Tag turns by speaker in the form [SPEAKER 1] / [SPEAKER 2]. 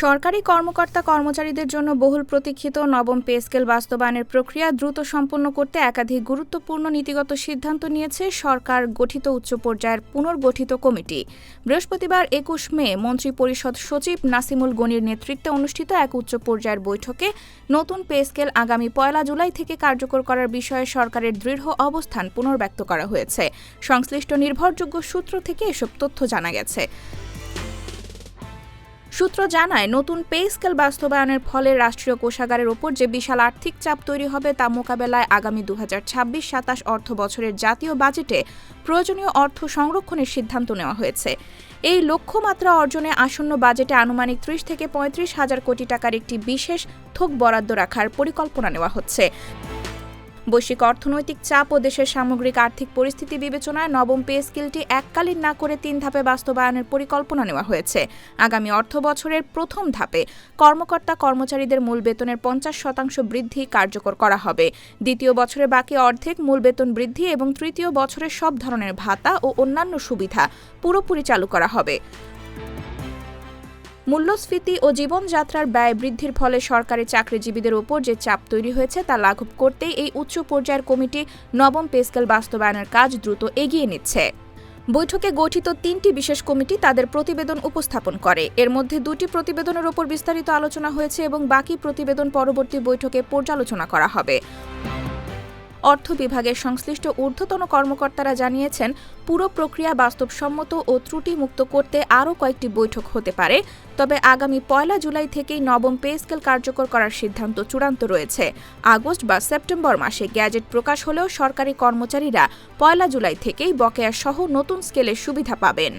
[SPEAKER 1] সরকারি কর্মকর্তা-কর্মচারীদের জন্য বহুল প্রতীক্ষিত নবম পে স্কেল বাস্তবায়নের প্রক্রিয়া দ্রুত সম্পন্ন করতে একাধিক গুরুত্বপূর্ণ নীতিগত সিদ্ধান্ত নিয়েছে সরকার গঠিত উচ্চ পর্যায়ের পুনর্গঠিত কমিটি। বৃহস্পতিবার ২১ মে মন্ত্রিপরিষদ সচিব নাসিমুল গনির নেতৃত্বে অনুষ্ঠিত এক উচ্চ পর্যায়ের বৈঠকে নতুন পে স্কেল আগামী ১ জুলাই থেকে কার্যকর করার বিষয়ে সরকারের দৃঢ় অবস্থান পুনর্ব্যক্ত করা হয়েছে। সংশ্লিষ্ট নির্ভরযোগ্য সূত্র থেকে এসব তথ্য জানা গেছে। সূত্র জানায়, নতুন পে স্কেল বাস্তবায়নের ফলে রাষ্ট্রীয় কোষাগারের ওপর যে বিশাল আর্থিক চাপ তৈরি হবে তা মোকাবেলায় আগামী ২০২৬-২৭ অর্থ বছরের জাতীয় বাজেটে প্রয়োজনীয় অর্থ সংরক্ষণের সিদ্ধান্ত নেওয়া হয়েছে। এই লক্ষ্যমাত্রা অর্জনে আসন্ন বাজেটে আনুমানিক ৩০ থেকে ৩৫ হাজার কোটি টাকার একটি বিশেষ থোক বরাদ্দ রাখার পরিকল্পনা নেওয়া হচ্ছে। বৈশ্বিক অর্থনৈতিক চাপ ও দেশের সামগ্রিক আর্থিক পরিস্থিতি বিবেচনায় নবম পে স্কেলটি এককালীন না করে ৩ ধাপে বাস্তবায়নের পরিকল্পনা নেওয়া হয়েছে। আগামী অর্থ বছরের প্রথম ধাপে কর্মকর্তা-কর্মচারীদের মূল বেতনের ৫০% বৃদ্ধি কার্যকর করা হবে। দ্বিতীয় বছরে বাকি অর্ধেক মূল বেতন বৃদ্ধি এবং তৃতীয় বছরে সব ধরনের ভাতা ও অন্যান্য সুবিধা পুরোপুরি চালু করা হবে। মূল্যস্ফীতি ও জীবনযাত্রার ব্যয় বৃদ্ধির ফলে সরকারি চাকরিজীবীদের ওপর যে চাপ তৈরি হয়েছে তা লাঘব করতেই এই উচ্চ পর্যায়ের কমিটি নবম পে স্কেল বাস্তবায়নের কাজ দ্রুত এগিয়ে নিচ্ছে। বৈঠকে গঠিত ৩টি বিশেষ কমিটি তাদের প্রতিবেদন উপস্থাপন করে। এর মধ্যে ২টি প্রতিবেদনের ওপর বিস্তারিত আলোচনা হয়েছে এবং বাকি প্রতিবেদন পরবর্তী বৈঠকে পর্যালোচনা করা হবে। অর্থ বিভাগের সংশ্লিষ্ট ঊর্ধ্বতন কর্মকর্তারা জানিয়েছেন, পুরো প্রক্রিয়া বাস্তবসম্মত ও ত্রুটিমুক্ত করতে আরও কয়েকটি বৈঠক হতে পারে। তবে আগামী ১ জুলাই থেকেই নবম পে স্কেল কার্যকর করার সিদ্ধান্ত চূড়ান্ত রয়েছে। আগস্ট বা সেপ্টেম্বর মাসে গ্যাজেট প্রকাশ হলেও সরকারি কর্মচারীরা ১ জুলাই থেকেই বকেয়া সহ নতুন স্কেলের সুবিধা পাবেন।